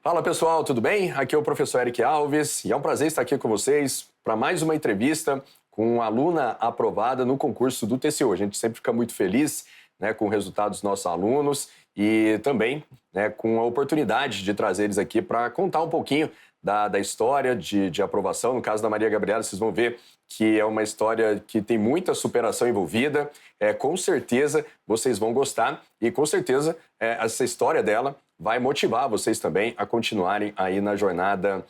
Fala pessoal, tudo bem? Aqui é o professor Eric Alves e é um prazer estar aqui com vocês para mais uma entrevista com uma aluna aprovada no concurso do TCU. A gente sempre fica muito feliz, né, com o resultado dos nossos alunos e também, né, com a oportunidade de trazer eles aqui para contar um pouquinho da história de aprovação. No caso da Maria Gabriela, vocês vão ver que é uma história que tem muita superação envolvida. Com certeza vocês vão gostar e com certeza essa história dela vai motivar vocês também a continuarem aí na jornada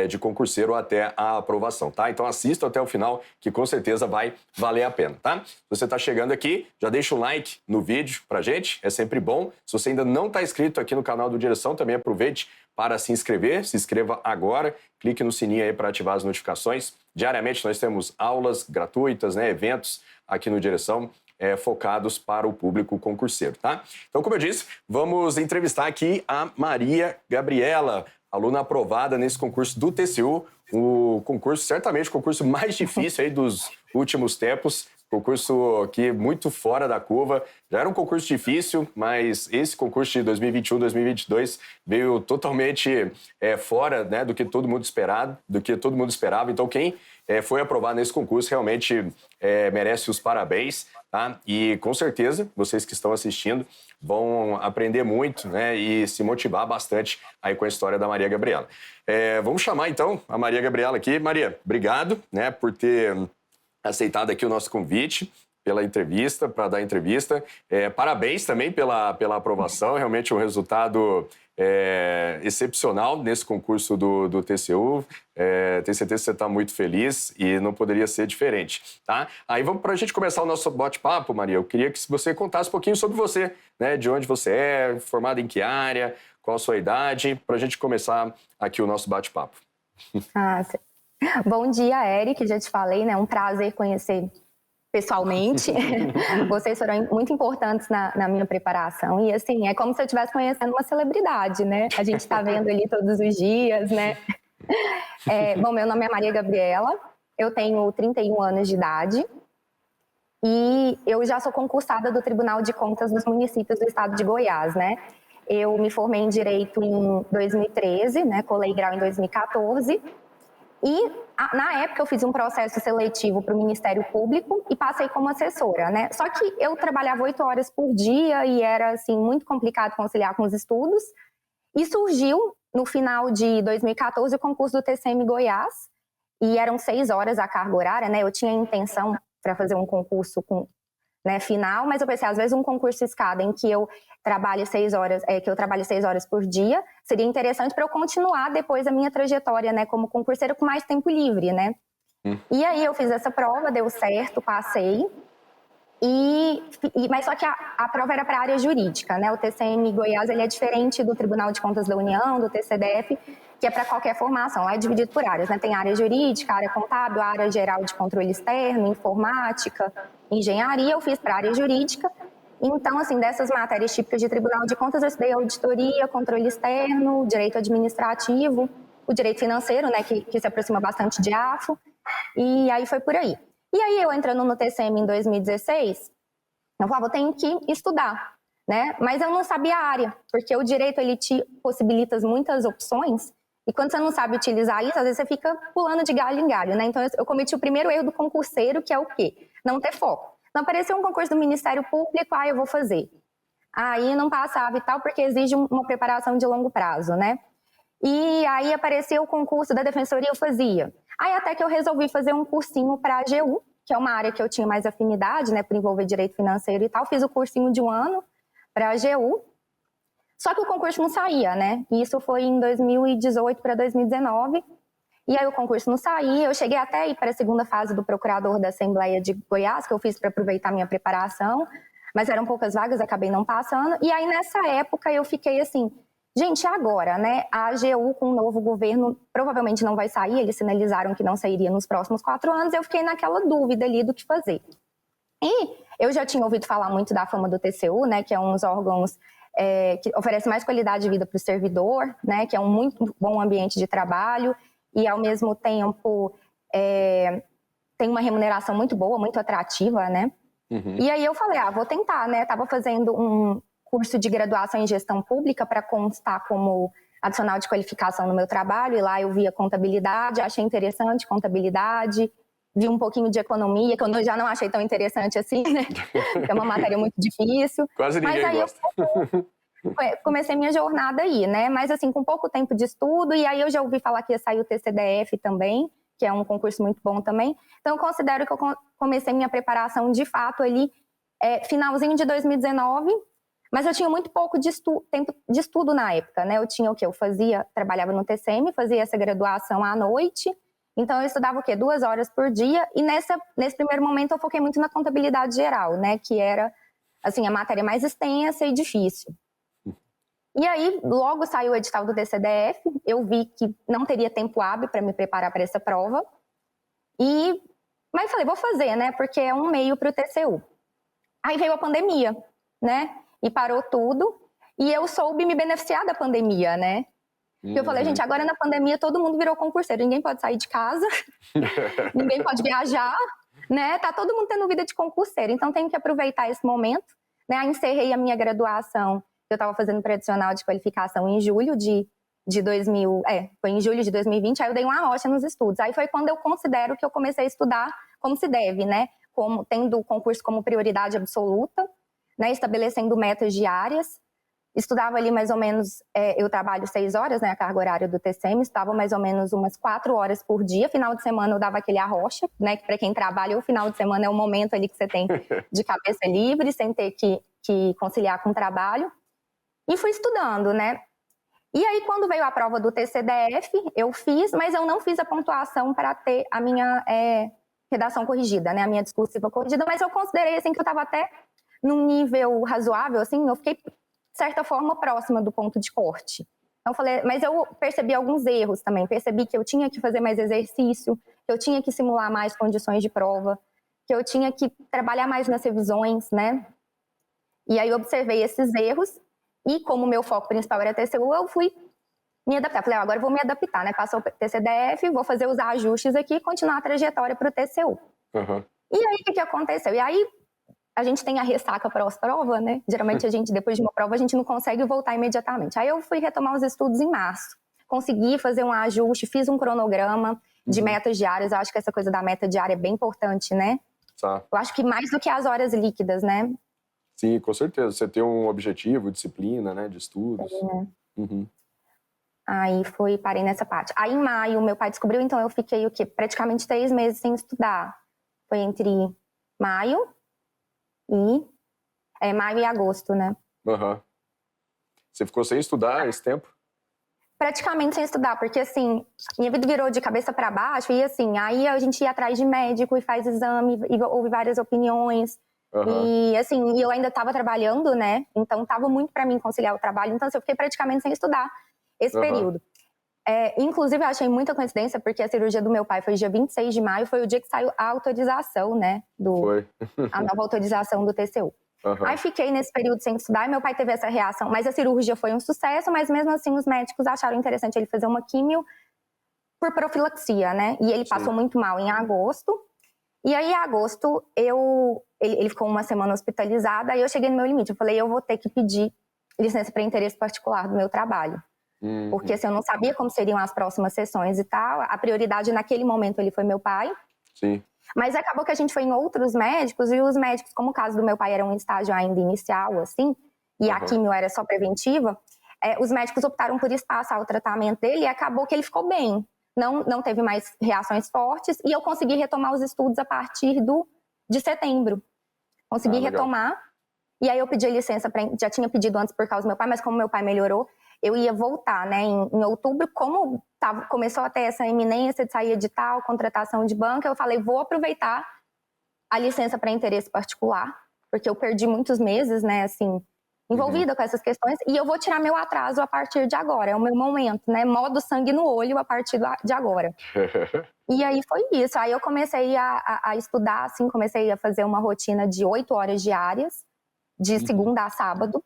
de concurseiro até a aprovação, tá? Então assistam até o final, que com certeza vai valer a pena, tá? Se você está chegando aqui, já deixa um like no vídeo pra gente, é sempre bom. Se você ainda não está inscrito aqui no canal do Direção, também aproveite para se inscrever, se inscreva agora, clique no sininho aí para ativar as notificações. Diariamente nós temos aulas gratuitas, né, eventos aqui no Direção, focados para o público concurseiro, tá? Então, como eu disse, vamos entrevistar aqui a Maria Gabriela, aluna aprovada nesse concurso do TCU, o concurso, certamente o concurso mais difícil aí dos últimos tempos, concurso aqui muito fora da curva. Já era um concurso difícil, mas esse concurso de 2021, 2022 veio totalmente fora, né, do que todo mundo esperava. Então, quem foi aprovado nesse concurso realmente merece os parabéns, tá? E com certeza vocês que estão assistindo vão aprender muito, né, e se motivar bastante aí com a história da Maria Gabriela. Vamos chamar então a Maria Gabriela aqui. Maria, obrigado, né, por ter aceitado aqui o nosso convite, pela entrevista, para dar a entrevista. Parabéns também pela aprovação, realmente um resultado excepcional nesse concurso do TCU. Tenho certeza que você está muito feliz e não poderia ser diferente, tá? Aí vamos para a gente começar o nosso bate-papo, Maria. Eu queria que você contasse um pouquinho sobre você, né? De onde você é, formada em que área, qual a sua idade, para a gente começar aqui o nosso bate-papo. Bom dia, Eric, já te falei, né? Um prazer conhecer pessoalmente. Vocês foram muito importantes na minha preparação. E, assim, é como se eu estivesse conhecendo uma celebridade, né? A gente está vendo ali todos os dias, né? Bom, meu nome é Maria Gabriela, eu tenho 31 anos de idade e eu já sou concursada do Tribunal de Contas dos Municípios do Estado de Goiás, né? Eu me formei em Direito em 2013, né? Colei grau em 2014. E, na época, eu fiz um processo seletivo para o Ministério Público e passei como assessora, né? Só que eu trabalhava 8 horas por dia e era, assim, muito complicado conciliar com os estudos. E surgiu, no final de 2014, o concurso do TCM Goiás. E eram 6 horas a carga horária, né? Eu tinha intenção para fazer um concurso final, mas eu pensei, às vezes um concurso escada em que eu trabalhe 6 horas por dia, seria interessante para eu continuar depois a minha trajetória, né, como concurseira com mais tempo livre, né? E aí eu fiz essa prova, deu certo, passei, mas só que a prova era para a área jurídica, né? O TCM Goiás, ele é diferente do Tribunal de Contas da União, do TCDF, que é para qualquer formação, lá é dividido por áreas, né? Tem área jurídica, área contábil, área geral de controle externo, informática, engenharia. Eu fiz para a área jurídica. Então, assim, dessas matérias típicas de Tribunal de Contas, eu estudei auditoria, controle externo, direito administrativo, o direito financeiro, né, que se aproxima bastante de AFO, e aí foi por aí. E aí, eu entrando no TCM em 2016, eu falava, eu tenho que estudar, né? Mas eu não sabia a área, porque o direito, ele te possibilita muitas opções, e quando você não sabe utilizar isso, às vezes você fica pulando de galho em galho, né? Então, eu cometi o primeiro erro do concurseiro, que é o quê? Não ter foco. Não apareceu um concurso do Ministério Público, eu vou fazer. Aí não passava e tal, porque exige uma preparação de longo prazo, né? E aí apareceu o concurso da Defensoria, eu fazia. Aí até que eu resolvi fazer um cursinho para a AGU, que é uma área que eu tinha mais afinidade, né, por envolver direito financeiro e tal. Fiz o cursinho de 1 ano para a AGU. Só que o concurso não saía, né? E isso foi em 2018 para 2019. E aí o concurso não saía. Eu cheguei até ir para a segunda fase do Procurador da Assembleia de Goiás, que eu fiz para aproveitar minha preparação. Mas eram poucas vagas, acabei não passando. E aí nessa época eu fiquei assim... Gente, agora, né, a AGU com o novo governo provavelmente não vai sair, eles sinalizaram que não sairia nos próximos 4 anos, eu fiquei naquela dúvida ali do que fazer. E eu já tinha ouvido falar muito da fama do TCU, né, que é um dos órgãos que oferece mais qualidade de vida para o servidor, né, que é um muito bom ambiente de trabalho e, ao mesmo tempo, tem uma remuneração muito boa, muito atrativa, né. E aí eu falei, vou tentar, né, estava fazendo um curso de graduação em gestão pública para constar como adicional de qualificação no meu trabalho, e lá eu via contabilidade, achei interessante contabilidade, vi um pouquinho de economia, que eu já não achei tão interessante assim, né? Que é uma matéria muito difícil. Quase ninguém gosta. Comecei minha jornada aí, né? Mas assim, com pouco tempo de estudo, e aí eu já ouvi falar que ia sair o TCDF também, que é um concurso muito bom também. Então, eu considero que eu comecei minha preparação de fato ali, finalzinho de 2019, mas eu tinha muito pouco tempo de estudo na época, né? Eu tinha o quê? Trabalhava no TCM, fazia essa graduação à noite, então eu estudava o quê? 2 horas por dia, e nesse primeiro momento eu foquei muito na contabilidade geral, né? Que era, assim, a matéria mais extensa e difícil. E aí, logo saiu o edital do TCDF, eu vi que não teria tempo hábil para me preparar para essa prova, mas falei, vou fazer, né? Porque é um meio para o TCU. Aí veio a pandemia, né? E parou tudo, e eu soube me beneficiar da pandemia, né? Porque eu falei, gente, agora na pandemia todo mundo virou concurseiro, ninguém pode sair de casa, ninguém pode viajar, né? Tá todo mundo tendo vida de concurseiro, então tenho que aproveitar esse momento, né? Aí encerrei a minha graduação, eu estava fazendo pré-adicional de qualificação em julho foi em julho de 2020, aí eu dei uma rocha nos estudos. Aí foi quando eu considero que eu comecei a estudar como se deve, né? Tendo o concurso como prioridade absoluta, né? Estabelecendo metas diárias. Estudava ali mais ou menos, eu trabalho 6 horas, né? A carga horária do TCM, estava mais ou menos umas 4 horas por dia. Final de semana eu dava aquele arrocha, né? Que para quem trabalha, o final de semana é o momento ali que você tem de cabeça livre, sem ter que conciliar com o trabalho. E fui estudando, né? E aí, quando veio a prova do TCDF, eu fiz, mas eu não fiz a pontuação para ter a minha redação corrigida, né? A minha discursiva corrigida, mas eu considerei, assim, que eu estava até num nível razoável, assim, eu fiquei, de certa forma, próxima do ponto de corte. Então, eu falei, mas eu percebi alguns erros também. Percebi que eu tinha que fazer mais exercício, que eu tinha que simular mais condições de prova, que eu tinha que trabalhar mais nas revisões, né? E aí, eu observei esses erros. E como o meu foco principal era TCU, eu fui me adaptar. Falei, agora eu vou me adaptar, né? Passou o TCDF, vou fazer os ajustes aqui e continuar a trajetória para o TCU. Uhum. E aí, o que aconteceu? E aí, a gente tem a ressaca pós-prova, né? Geralmente, depois de uma prova, a gente não consegue voltar imediatamente. Aí, eu fui retomar os estudos em março. Consegui fazer um ajuste, fiz um cronograma de metas diárias. Eu acho que essa coisa da meta diária é bem importante, né? Tá. Eu acho que mais do que as horas líquidas, né? Sim, com certeza. Você tem um objetivo, disciplina, né, de estudos. Uhum. Aí parei nessa parte. Aí em maio, meu pai descobriu, então eu fiquei praticamente 3 meses sem estudar. Foi entre maio e agosto, né? Uhum. Você ficou sem estudar esse tempo? Praticamente sem estudar, porque assim, minha vida virou de cabeça para baixo, e assim, aí a gente ia atrás de médico e faz exame, e ouve várias opiniões. E assim, eu ainda estava trabalhando, né? Então tava muito para mim conciliar o trabalho, então assim, eu fiquei praticamente sem estudar esse período. Inclusive, eu achei muita coincidência, porque a cirurgia do meu pai foi dia 26 de maio, foi o dia que saiu a autorização, né? A nova autorização do TCU. Aí fiquei nesse período sem estudar, e meu pai teve essa reação, mas a cirurgia foi um sucesso, mas mesmo assim os médicos acharam interessante ele fazer uma químio por profilaxia, né? E ele passou muito mal em agosto. E aí, em agosto, ele ficou uma semana hospitalizado, aí eu cheguei no meu limite. Eu falei, eu vou ter que pedir licença para interesse particular do meu trabalho. Porque assim, eu não sabia como seriam as próximas sessões e tal. A prioridade naquele momento ele foi meu pai. Sim. Mas acabou que a gente foi em outros médicos, e os médicos, como o caso do meu pai era um estágio ainda inicial, assim, e a químio era só preventiva, os médicos optaram por espaçar o tratamento dele, e acabou que ele ficou bem. Não teve mais reações fortes, e eu consegui retomar os estudos a partir de setembro. Consegui retomar, e aí eu pedi licença, já tinha pedido antes por causa do meu pai, mas como meu pai melhorou, eu ia voltar, né, em outubro. Como começou a ter essa iminência de sair edital, contratação de banca, eu falei, vou aproveitar a licença para interesse particular, porque eu perdi muitos meses, né, assim, envolvida com essas questões, e eu vou tirar meu atraso a partir de agora, é o meu momento, né, modo sangue no olho a partir de agora. E aí foi isso, aí eu comecei a estudar, assim, comecei a fazer uma rotina de 8 horas diárias, de segunda a sábado.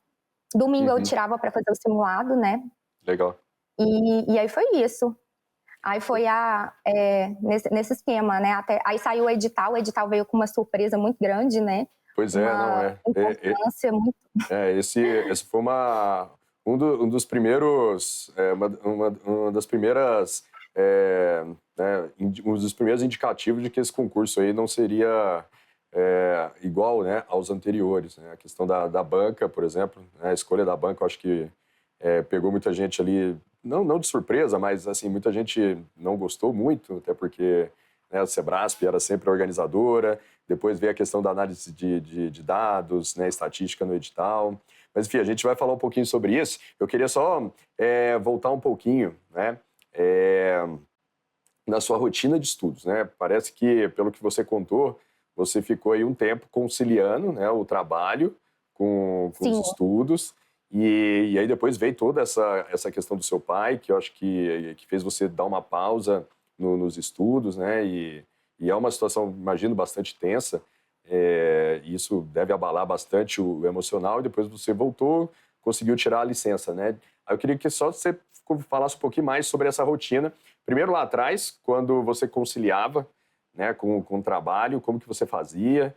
Domingo eu tirava para fazer o simulado, né? Legal. E aí foi isso. Aí foi nesse esquema, né? Aí saiu o edital veio com uma surpresa muito grande, né? Pois é, não é. Importância muito... Esse foi um dos primeiros, uma das primeiras, um dos primeiros indicativos de que esse concurso aí não seria igual, né, aos anteriores, né? A questão da banca, por exemplo, né? A escolha da banca, eu acho que pegou muita gente ali, não de surpresa, mas assim, muita gente não gostou muito, até porque, né, a Sebrasp era sempre a organizadora, depois veio a questão da análise de dados, né, estatística no edital. Mas, enfim, a gente vai falar um pouquinho sobre isso. Eu queria só voltar um pouquinho, né, na sua rotina de estudos, né? Parece que, pelo que você contou, você ficou aí um tempo conciliando, né, o trabalho com os estudos. E aí depois veio toda essa questão do seu pai, que eu acho que fez você dar uma pausa nos estudos, né? E é uma situação, imagino, bastante tensa. Isso deve abalar bastante o emocional. E depois você voltou, conseguiu tirar a licença, né? Aí eu queria que só você falasse um pouquinho mais sobre essa rotina. Primeiro lá atrás, quando você conciliava, né, com o trabalho, como que você fazia?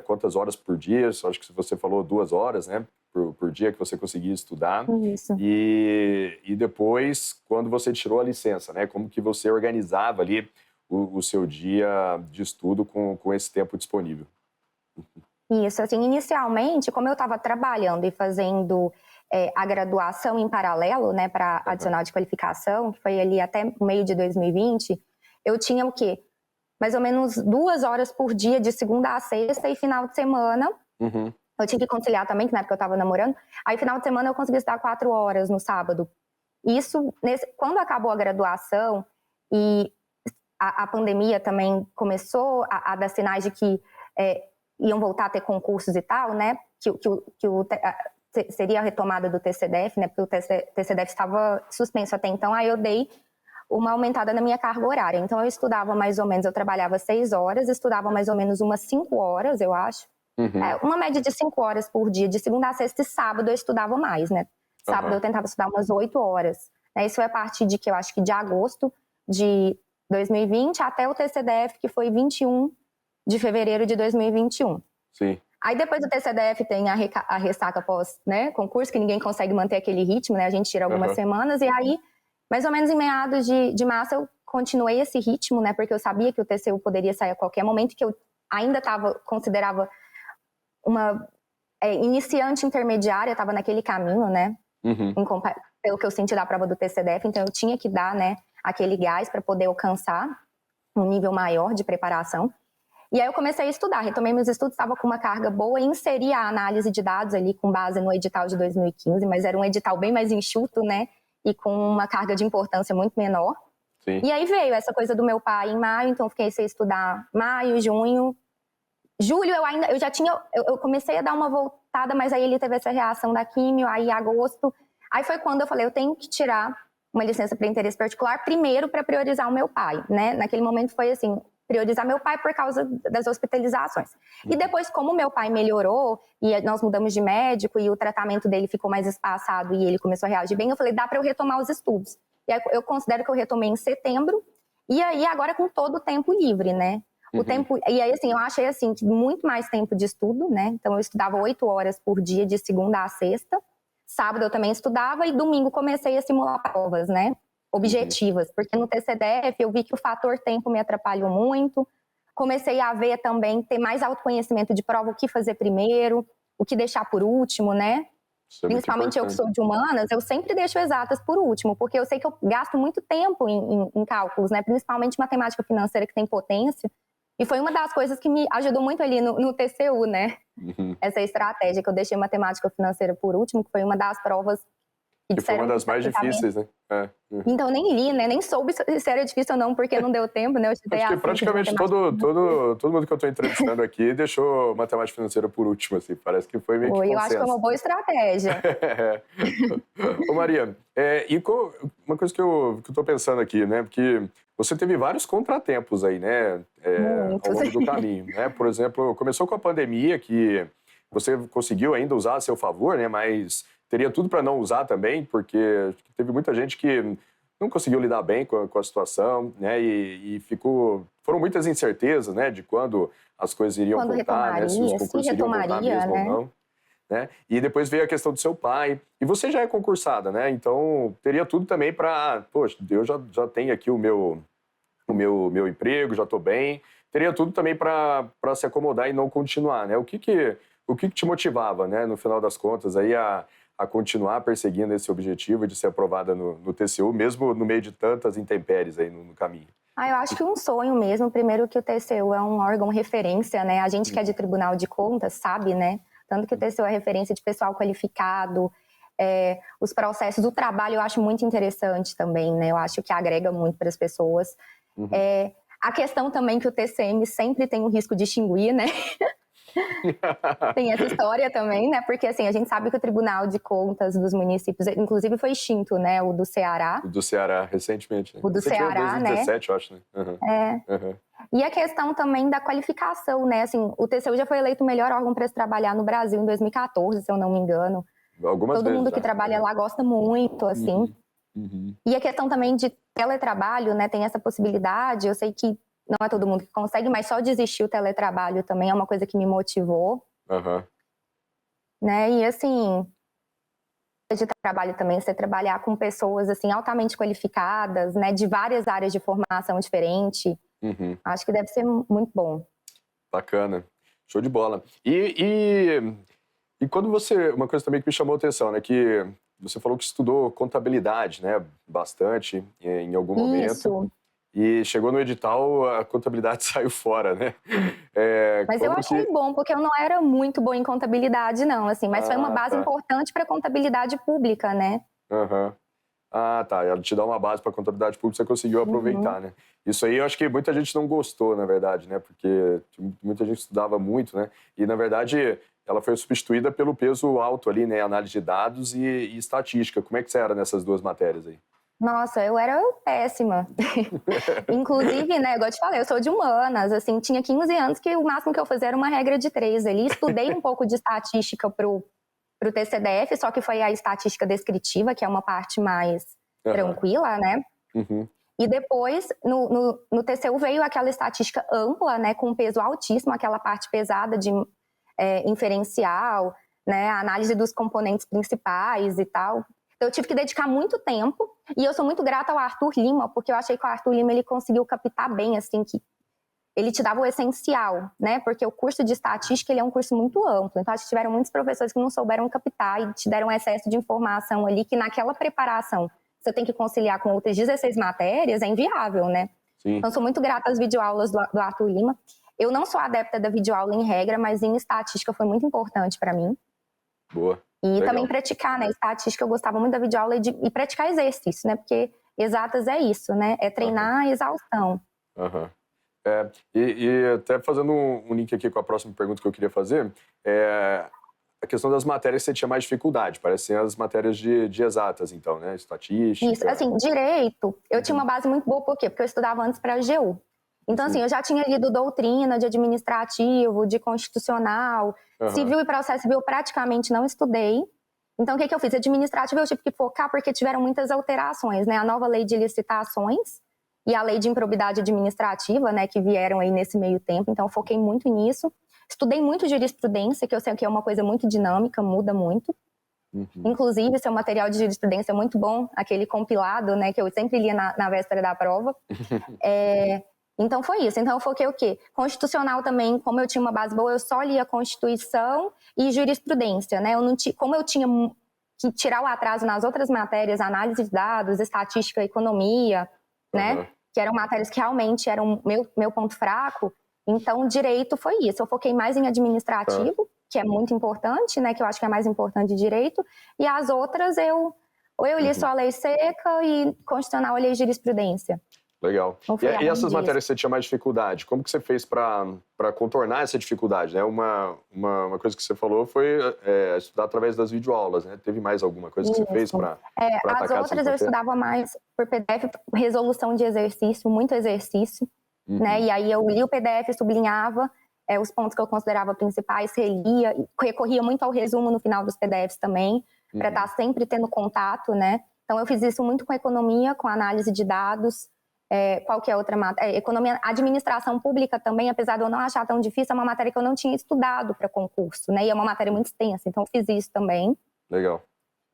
Quantas horas por dia? Acho que você falou 2 horas, né, por dia que você conseguia estudar. Isso. E depois, quando você tirou a licença, né, como que você organizava ali o seu dia de estudo com esse tempo disponível? Isso, assim, inicialmente, como eu estava trabalhando e fazendo a graduação em paralelo, né, para adicional de qualificação, que foi ali até o meio de 2020, eu tinha o quê? Mais ou menos 2 horas por dia, de segunda a sexta, e final de semana. Uhum. Eu tinha que conciliar também, que na época eu estava namorando. Aí, final de semana, eu consegui estudar 4 horas no sábado. Isso, quando acabou a graduação e a pandemia também começou a dar sinais de que iam voltar a ter concursos e tal, né? Seria a retomada do TCDF, né? Porque o TCDF estava suspenso até então. Aí eu dei uma aumentada na minha carga horária. Então eu estudava mais ou menos, eu trabalhava 6 horas, estudava mais ou menos umas 5 horas, eu acho. Uhum. Uma média de 5 horas por dia, de segunda a sexta, e sábado eu estudava mais, né? Sábado eu tentava estudar umas 8 horas. Isso foi a partir de que eu acho que de agosto de 2020 até o TCDF, que foi 21 de fevereiro de 2021. Sim. Aí depois do TCDF tem a ressaca pós, né, concurso, que ninguém consegue manter aquele ritmo, né? A gente tira algumas semanas, e aí, mais ou menos em meados de março, eu continuei esse ritmo, né? Porque eu sabia que o TCU poderia sair a qualquer momento, que eu ainda considerava uma iniciante intermediária, estava naquele caminho, né? Uhum. Pelo que eu senti da prova do TCDF, então eu tinha que dar, né, aquele gás para poder alcançar um nível maior de preparação. E aí eu comecei a estudar, retomei meus estudos, estava com uma carga boa e inseri a análise de dados ali com base no edital de 2015, mas era um edital bem mais enxuto, né, e com uma carga de importância muito menor. Sim. E aí veio essa coisa do meu pai em maio, então eu fiquei sem estudar maio, junho. Julho eu comecei a dar uma voltada, mas aí ele teve essa reação da químio, aí agosto. Aí foi quando eu falei, eu tenho que tirar uma licença para interesse particular, primeiro para priorizar o meu pai, né? Naquele momento foi assim, priorizar meu pai por causa das hospitalizações. E depois, como meu pai melhorou, e nós mudamos de médico, e o tratamento dele ficou mais espaçado, e ele começou a reagir bem, eu falei, dá para eu retomar os estudos. E aí, eu considero que eu retomei em setembro, e aí agora com todo o tempo livre, né? O tempo, e aí, assim, eu achei, assim, muito mais tempo de estudo, né? Então, eu estudava 8 horas por dia, de segunda a sexta. Sábado eu também estudava, e domingo comecei a simular provas, né? Objetivas, porque no TCDF eu vi que o fator tempo me atrapalhou muito. Comecei a ver também, ter mais autoconhecimento de prova, o que fazer primeiro, o que deixar por último, né? Principalmente eu que sou de humanas, eu sempre deixo exatas por último, porque eu sei que eu gasto muito tempo em cálculos, né? Principalmente matemática financeira, que tem potência. E foi uma das coisas que me ajudou muito ali no TCU, né? Essa estratégia, que eu deixei matemática financeira por último, que foi uma das provas que foi uma das mais difíceis, né? Então eu nem li, né? Nem soube se era difícil ou não, porque não deu tempo, né? Eu acho que praticamente todo mundo que eu estou entrevistando aqui deixou matemática financeira por último, assim. Parece que foi meio que consenso. Eu acho que foi uma boa estratégia. Ô Maria, uma coisa que eu estou pensando aqui, né? Porque você teve vários contratempos aí, né? Ao longo do caminho, né? Por exemplo, começou com a pandemia, que você conseguiu ainda usar a seu favor, né? Mas teria tudo para não usar também, porque teve muita gente que não conseguiu lidar bem com a situação, né? E foram muitas incertezas, né? De quando as coisas iriam voltar, né? Se os concursos iriam voltar mesmo ou não. né? E depois veio a questão do seu pai. E você já é concursada, né? Então, teria tudo também para... Poxa, eu já tenho aqui o meu emprego, já estou bem. Teria tudo também para se acomodar e não continuar, né? O que te motivava, né, no final das contas, aí a continuar perseguindo esse objetivo de ser aprovada no TCU, mesmo no meio de tantas intempéries aí no caminho? Eu acho que um sonho mesmo. Primeiro que o TCU é um órgão referência, né? A gente que é de Tribunal de Contas sabe, né? Tanto que o TCU é referência de pessoal qualificado, os processos do trabalho eu acho muito interessante também, né? Eu acho que agrega muito para as pessoas. A questão também que o TCM sempre tem o risco de extinguir, né? Tem essa história também, né? Porque assim, a gente sabe que o Tribunal de Contas dos municípios, inclusive foi extinto, né? O do Ceará. O do Ceará, recentemente, né? O do Ceará, em 2017, né? Eu acho, né? E a questão também da qualificação, né? Assim, o TCU já foi eleito o melhor órgão para se trabalhar no Brasil em 2014, se eu não me engano. Algumas Todo vezes mundo já. que trabalha lá gosta muito, assim. E a questão também de teletrabalho, né? Tem essa possibilidade. Eu sei que não é todo mundo que consegue, mas só de existir o teletrabalho também é uma coisa que me motivou. Né? E assim, de trabalho também, você trabalhar com pessoas assim altamente qualificadas, né? De várias áreas de formação diferente. Acho que deve ser muito bom. Bacana. Show de bola. E quando você... Uma coisa também que me chamou a atenção, né? Que você falou que estudou contabilidade, né? Bastante, em algum momento. Isso. E chegou no edital, a contabilidade saiu fora, né? Mas eu achei bom, porque eu não era muito boa em contabilidade, não, assim. Mas foi uma base importante para a contabilidade pública, né? Ah, tá. Ela te dá uma base para contabilidade pública, você conseguiu aproveitar, né? Isso aí eu acho que muita gente não gostou, na verdade, né? Porque muita gente estudava muito, né? E, na verdade, ela foi substituída pelo peso alto ali, né? Análise de dados e estatística. Como é que você era nessas duas matérias aí? Nossa, eu era péssima. Inclusive, né, igual eu te falei, eu sou de humanas, assim, tinha 15 anos que o máximo que eu fazia era uma regra de 3 ali. Estudei um pouco de estatística pro TCDF, só que foi a estatística descritiva, que é uma parte mais tranquila, né? E depois, no TCU veio aquela estatística ampla, né, com peso altíssimo, aquela parte pesada de inferencial, né, a análise dos componentes principais e tal. Então, eu tive que dedicar muito tempo, e eu sou muito grata ao Arthur Lima, porque eu achei que o Arthur Lima ele conseguiu captar bem, assim, que ele te dava o essencial, né? Porque o curso de estatística ele é um curso muito amplo, então acho que tiveram muitos professores que não souberam captar e te deram excesso de informação ali, que naquela preparação você tem que conciliar com outras 16 matérias, é inviável, né? Sim. Então, sou muito grata às videoaulas do Arthur Lima. Eu não sou adepta da videoaula em regra, mas em estatística foi muito importante para mim. Boa. E legal. Também praticar, né? Estatística, eu gostava muito da videoaula e praticar exercício, né? Porque exatas é isso, né? É treinar a exaustão. E até fazendo um link aqui com a próxima pergunta que eu queria fazer, a questão das matérias que você tinha mais dificuldade, parecem as matérias de exatas, então, né? Estatística... Isso, assim, direito, eu tinha uma base muito boa, por quê? Porque eu estudava antes para a AGU. Então, assim, eu já tinha lido doutrina de administrativo, de constitucional, civil e processo civil eu praticamente não estudei. Então, o que eu fiz? Administrativo eu tive que focar porque tiveram muitas alterações, né? A nova lei de licitações e a lei de improbidade administrativa, né? Que vieram aí nesse meio tempo, então eu foquei muito nisso. Estudei muito jurisprudência, que eu sei que é uma coisa muito dinâmica, muda muito. Inclusive, seu material de jurisprudência é muito bom, aquele compilado, né? Que eu sempre lia na véspera da prova. Então foi isso. Então eu foquei o quê? Constitucional também, como eu tinha uma base boa, eu só lia Constituição e jurisprudência, né? Como eu tinha que tirar o atraso nas outras matérias, análise de dados, estatística, economia, né? Que eram matérias que realmente eram meu ponto fraco. Então, direito foi isso. Eu foquei mais em administrativo, que é muito importante, né? Que eu acho que é mais importante de direito. E as outras, eu li só a lei seca e constitucional eu li jurisprudência. Legal. E essas matérias que você tinha mais dificuldade, como que você fez para contornar essa dificuldade? Né? Uma coisa que você falou foi estudar através das videoaulas, né? Teve mais alguma coisa que você fez para atacar as outras eu estudava mais por PDF, resolução de exercício, muito exercício, né? E aí eu li o PDF, sublinhava os pontos que eu considerava principais, relia, recorria muito ao resumo no final dos PDFs também, para estar sempre tendo contato, né? Então eu fiz isso muito com economia, com análise de dados, Qual que é outra matéria? Economia, administração pública também, apesar de eu não achar tão difícil, é uma matéria que eu não tinha estudado para concurso, né? E é uma matéria muito extensa, então eu fiz isso também. Legal.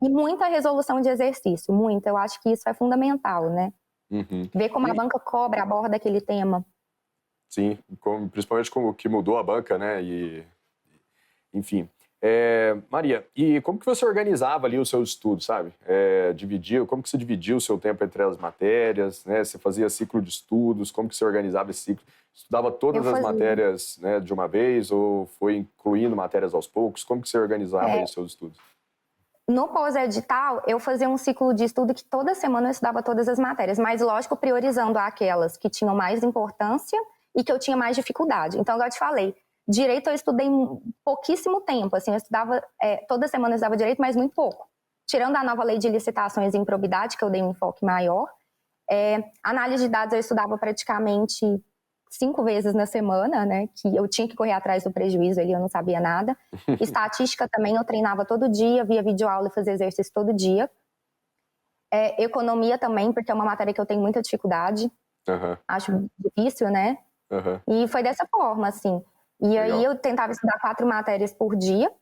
E muita resolução de exercício, muita. Eu acho que isso é fundamental, né? Ver como a banca cobra, aborda aquele tema. Sim, principalmente como que mudou a banca, né? Enfim. Maria, e como que você organizava ali o seu estudo, sabe? Como que você dividia o seu tempo entre as matérias, né? Você fazia ciclo de estudos, como que você organizava esse ciclo? Estudava todas as matérias, né, de uma vez ou foi incluindo matérias aos poucos? Como que você organizava aí os seus estudos? No pós-edital, eu fazia um ciclo de estudo que toda semana eu estudava todas as matérias, mas lógico, priorizando aquelas que tinham mais importância e que eu tinha mais dificuldade. Então, igual eu te falei, direito eu estudei pouquíssimo tempo, assim, eu estudava, toda semana eu estudava direito, mas muito pouco. Tirando a nova lei de licitações e improbidade, que eu dei um enfoque maior, análise de dados eu estudava praticamente 5 vezes na semana, né, que eu tinha que correr atrás do prejuízo ali, eu não sabia nada. Estatística também eu treinava todo dia, via videoaula e fazia exercício todo dia. Economia também, porque é uma matéria que eu tenho muita dificuldade, acho difícil, né, e foi dessa forma, assim. E aí eu tentava estudar 4 matérias por dia,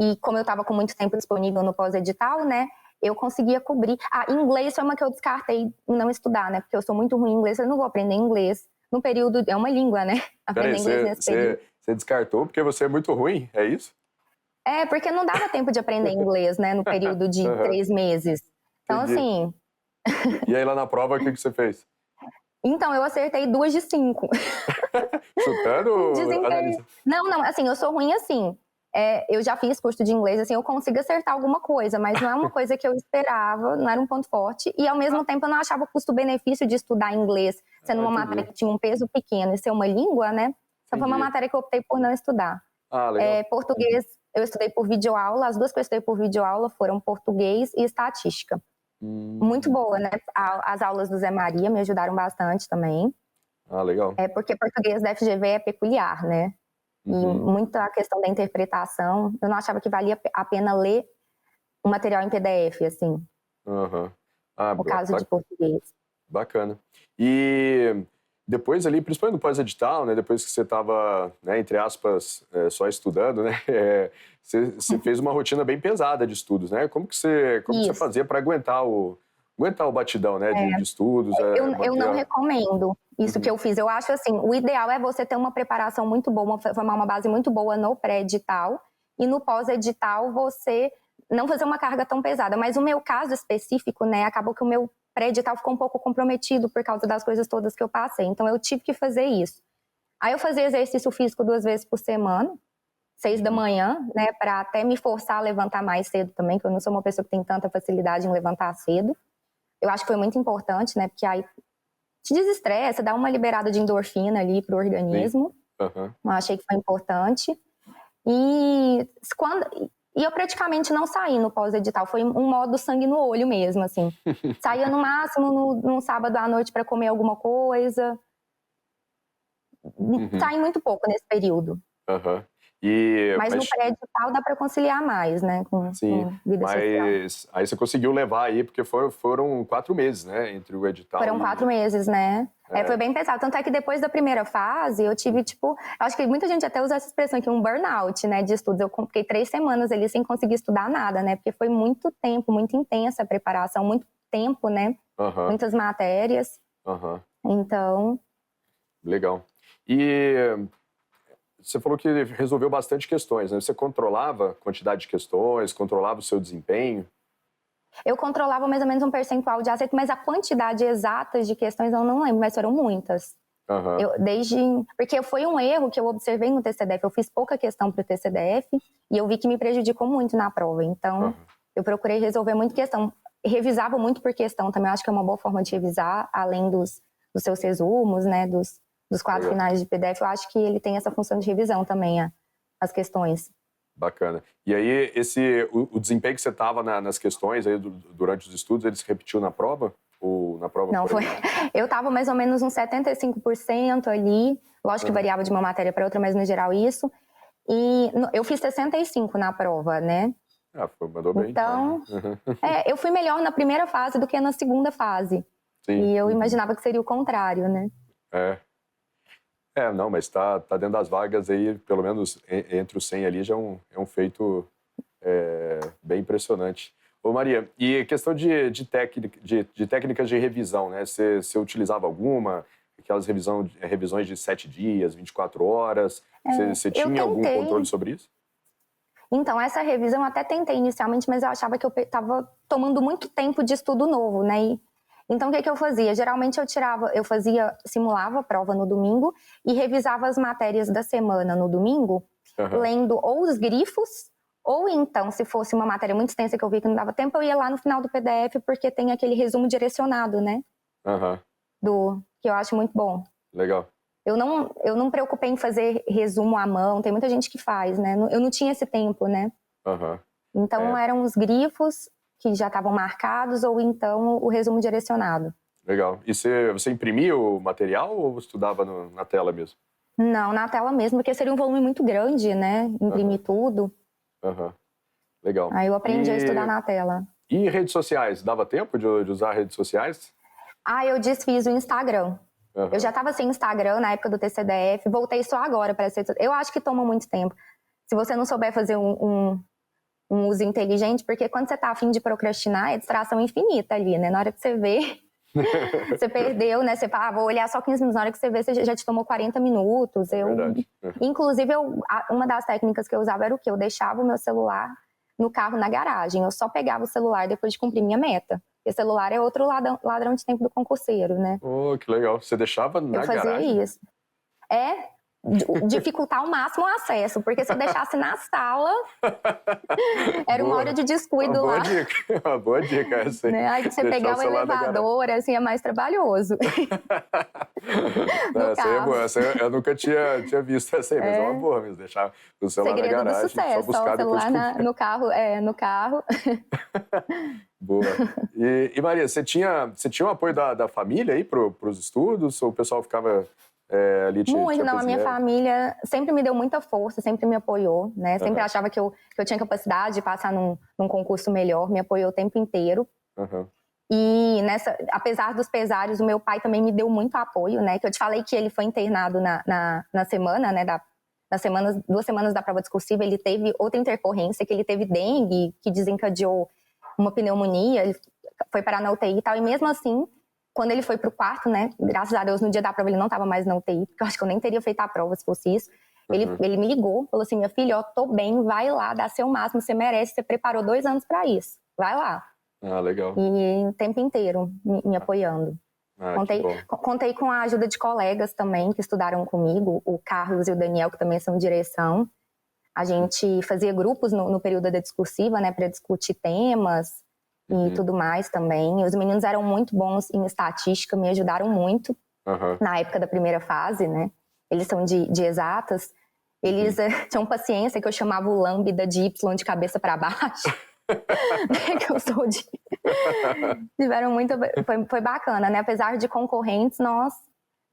e como eu estava com muito tempo disponível no pós-edital, né, eu conseguia cobrir. Inglês foi uma que eu descartei não estudar, né, porque eu sou muito ruim em inglês, eu não vou aprender inglês. No período, é uma língua, né? Aprender inglês nesse período. Você descartou porque você é muito ruim, é isso? Porque não dava tempo de aprender inglês, né? No período de 3 meses. Então, assim... E aí lá na prova, o que você fez? Então, eu acertei 2 de 5. Chutando? Não, assim, eu sou ruim assim. Eu já fiz curso de inglês, assim, eu consigo acertar alguma coisa, mas não é uma coisa que eu esperava, não era um ponto forte. E, ao mesmo tempo, eu não achava o custo-benefício de estudar inglês, sendo uma matéria que tinha um peso pequeno e ser uma língua, né? Então, foi uma matéria que eu optei por não estudar. Legal. Português, eu estudei por videoaula. As 2 que eu estudei por videoaula foram português e estatística. Muito boa, né? As aulas do Zé Maria me ajudaram bastante também. Legal. Porque português da FGV é peculiar, né? E muito a questão da interpretação. Eu não achava que valia a pena ler um material em PDF, assim. No caso de português. Bacana. E depois ali, principalmente no pós-edital, né, depois que você estava, né, entre aspas, só estudando, né, você fez uma rotina bem pesada de estudos, né? Como que você fazia para aguentar o batidão, né, de estudos? Eu não recomendo isso que eu fiz. Eu acho assim, o ideal é você ter uma preparação muito boa, formar uma base muito boa no pré-edital e no pós-edital você não fazer uma carga tão pesada. Mas o meu caso específico, né, acabou que o meu pré-edital ficou um pouco comprometido por causa das coisas todas que eu passei. Então eu tive que fazer isso. Aí eu fazia exercício físico 2 vezes por semana, 6 da manhã, né, para até me forçar a levantar mais cedo também, que eu não sou uma pessoa que tem tanta facilidade em levantar cedo. Eu acho que foi muito importante, né? Porque aí te desestressa, dá uma liberada de endorfina ali pro organismo. Eu achei que foi importante. E eu praticamente não saí no pós-edital. Foi um modo sangue no olho mesmo, assim. Saía no máximo num sábado à noite para comer alguma coisa. Saí muito pouco nesse período. Mas no pré-edital dá para conciliar mais, né, com vida social. Aí você conseguiu levar aí, porque foram 4 meses, né, entre o edital. Foram 4 meses, né? Foi bem pesado. Tanto é que depois da primeira fase, eu tive, acho que muita gente até usa essa expressão aqui, um burnout, né, de estudos. Eu fiquei 3 semanas ali sem conseguir estudar nada, né? Porque foi muito tempo, muito intensa a preparação, muito tempo, né? Muitas matérias. Então... Legal. E... Você falou que resolveu bastante questões, né? Você controlava a quantidade de questões, controlava o seu desempenho? Eu controlava mais ou menos um percentual de acerto, mas a quantidade exata de questões eu não lembro, mas foram muitas. Porque foi um erro que eu observei no TCDF. Eu fiz pouca questão para o TCDF e eu vi que me prejudicou muito na prova. Então, eu procurei resolver muito questão. Revisava muito por questão também. Eu acho que é uma boa forma de revisar, além dos seus resumos, né? Dos 4 finais de PDF, eu acho que ele tem essa função de revisão também, as questões. Bacana. E aí, o desempenho que você estava nas questões aí durante os estudos, ele se repetiu na prova? Ou na prova Não, foi. Eu estava mais ou menos uns 75% ali. Lógico que variava de uma matéria para outra, mas no geral isso. E eu fiz 65% na prova, né? Mandou bem. Então, eu fui melhor na primeira fase do que na segunda fase. Sim. E eu imaginava que seria o contrário, né? Não, mas tá dentro das vagas aí, pelo menos entre os 100 ali, já é um feito bem impressionante. Ô Maria, e questão de técnicas de revisão, né? Você utilizava alguma? Aquelas revisões de 7 dias, 24 horas? Você tinha algum controle sobre isso? Então, essa revisão eu até tentei inicialmente, mas eu achava que eu estava tomando muito tempo de estudo novo, né? Então, o que eu fazia? Geralmente simulava a prova no domingo e revisava as matérias da semana no domingo, lendo ou os grifos, ou então, se fosse uma matéria muito extensa que eu vi que não dava tempo, eu ia lá no final do PDF, porque tem aquele resumo direcionado, né? Que eu acho muito bom. Legal. Eu não me preocupei em fazer resumo à mão, tem muita gente que faz, né? Eu não tinha esse tempo, né? Então, eram os grifos que já estavam marcados, ou então o resumo direcionado. Legal. E você imprimia o material ou estudava na tela mesmo? Não, na tela mesmo, porque seria um volume muito grande, né? Imprimir tudo. Legal. Aí eu aprendi a estudar na tela. E redes sociais? Dava tempo de usar redes sociais? Eu desfiz o Instagram. Eu já estava sem Instagram na época do TCDF, voltei só agora para ser. Eu acho que toma muito tempo. Se você não souber fazer um uso inteligente, porque quando você tá a fim de procrastinar, é distração infinita ali, né? Na hora que você vê, você perdeu, né? Você fala, vou olhar só 15 minutos. Na hora que você vê, você já te tomou 40 minutos. Verdade. Inclusive, uma das técnicas que eu usava era o quê? Eu deixava o meu celular no carro na garagem. Eu só pegava o celular depois de cumprir minha meta. Porque o celular é outro ladrão de tempo do concurseiro, né? Oh, que legal. Você deixava na garagem? Eu fazia isso. Dificultar ao máximo o acesso, porque se eu deixasse na sala, era uma hora de descuido lá. Uma boa dica essa aí. Né? Aí você pegar o elevador, assim, é mais trabalhoso. Essa eu nunca tinha visto essa aí, mas é uma boa mesmo, deixar o celular Segredo na garagem, do sucesso, só buscar o celular no carro. Boa. E Maria, você tinha o apoio da família aí para os estudos? Ou o pessoal ficava ali Muito, não. A minha família sempre me deu muita força, sempre me apoiou, né? Sempre achava que eu tinha capacidade de passar num concurso melhor, me apoiou o tempo inteiro. E apesar dos pesares, o meu pai também me deu muito apoio, né? Que eu te falei que ele foi internado na semana, né? Nas 2 semanas da prova discursiva, ele teve outra intercorrência, que ele teve dengue, que desencadeou uma pneumonia, ele foi parar na UTI e tal, e mesmo assim, quando ele foi pro quarto, né, graças a Deus, no dia da prova ele não estava mais na UTI, porque eu acho que eu nem teria feito a prova se fosse isso. Ele me ligou, falou assim, minha filha, tô bem, vai lá, dá seu máximo, você merece, você preparou 2 anos para isso, vai lá. Legal. E o tempo inteiro me apoiando. Contei com a ajuda de colegas também, que estudaram comigo, o Carlos e o Daniel, que também são direção. A gente fazia grupos no período da discursiva, né, para discutir temas e tudo mais também. Os meninos eram muito bons em estatística, me ajudaram muito na época da primeira fase, né? Eles são de exatas. Eles tinham paciência, que eu chamava o lambda de Y de cabeça para baixo. Que eu sou tiveram muito... Foi bacana, né? Apesar de concorrentes, nós,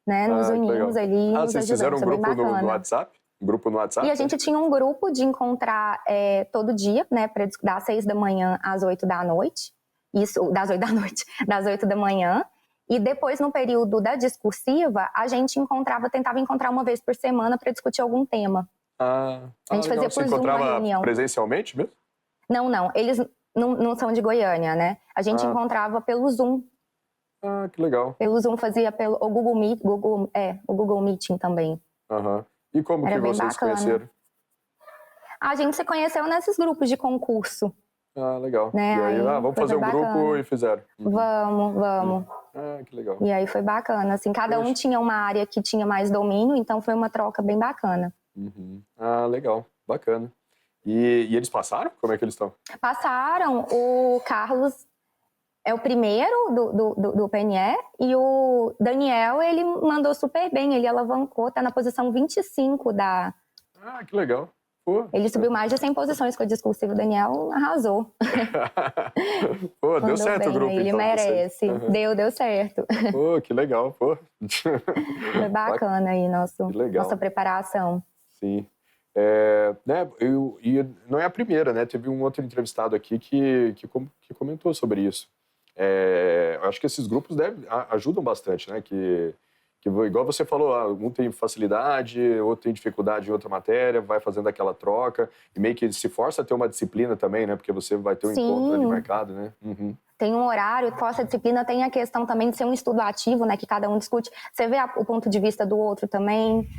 né, nos unimos ali. Vocês fizeram um grupo no WhatsApp? Grupo no WhatsApp? E a gente tinha um grupo de encontrar todo dia, né, das 6 da manhã às 8 da noite. Isso, das 8 da noite, das 8 da manhã. E depois, no período da discursiva, a gente tentava encontrar uma vez por semana para discutir algum tema. A gente fazia por Zoom uma reunião. Presencialmente mesmo? Não. Eles não são de Goiânia, né? A gente encontrava pelo Zoom. Que legal. Pelo Zoom, fazia o Google Meet, o Google Meeting também. E como que vocês se conheceram? A gente se conheceu nesses grupos de concurso. Legal. Né? E aí, vamos fazer um grupo e fizeram. Vamos. Que legal. E aí foi bacana, assim, cada um tinha uma área que tinha mais domínio, então foi uma troca bem bacana. Legal, bacana. E eles passaram? Como é que eles estão? Passaram. O Carlos é o primeiro do PNE e o Daniel, ele mandou super bem, ele alavancou, tá na posição 25 da... Que legal. Ele subiu mais de 100 posições com a discursiva, o Daniel arrasou. Deu certo o grupo, ele então. Ele merece, deu certo. Que legal, Foi bacana aí nossa preparação. Sim. E não é a primeira, né? Teve um outro entrevistado aqui que comentou sobre isso. eu acho que esses grupos ajudam bastante, né? Que, igual você falou, um tem facilidade, outro tem dificuldade em outra matéria, vai fazendo aquela troca, e meio que se força a ter uma disciplina também, né? Porque você vai ter um encontro ali marcado, né? Uhum. Tem um horário, força a disciplina, tem a questão também de ser um estudo ativo, né? Que cada um discute. Você vê o ponto de vista do outro também.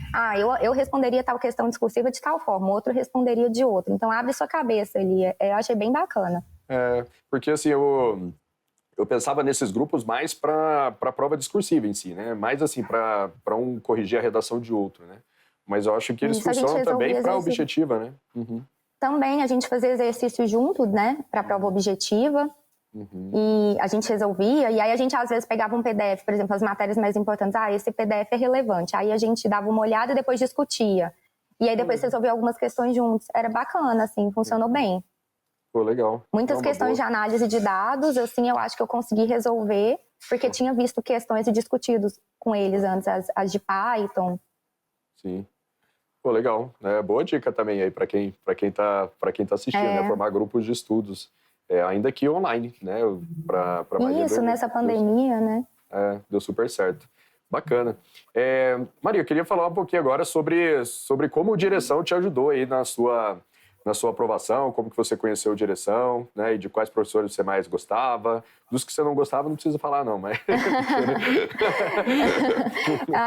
Eu responderia tal questão discursiva de tal forma, o outro responderia de outra. Então, abre sua cabeça ali. Eu achei bem bacana. Porque assim, eu pensava nesses grupos mais para a prova discursiva em si, né? Mais assim, para um corrigir a redação de outro, né? Mas eu acho que eles funcionam também para a objetiva, né? Uhum. Também a gente fazia exercício junto, né? Para a prova objetiva. Uhum. E a gente resolvia, e aí a gente às vezes pegava um PDF, por exemplo, as matérias mais importantes, esse PDF é relevante. Aí a gente dava uma olhada e depois discutia. E aí depois resolvia algumas questões juntos. Era bacana, assim, funcionou bem. Pô, legal. Muitas questões de análise de dados, assim, eu acho que eu consegui resolver, porque tinha visto questões e discutidos com eles antes, as de Python. Sim. Pô, legal. Boa dica também aí para quem tá assistindo, né? Formar grupos de estudos, ainda que online, né? Pra Isso, nessa pandemia, né? Deu super certo. Bacana. Maria, eu queria falar um pouquinho agora sobre como o Direção te ajudou aí na sua aprovação, como que você conheceu o Direção, né? E de quais professores você mais gostava. Dos que você não gostava, não precisa falar, não, mas...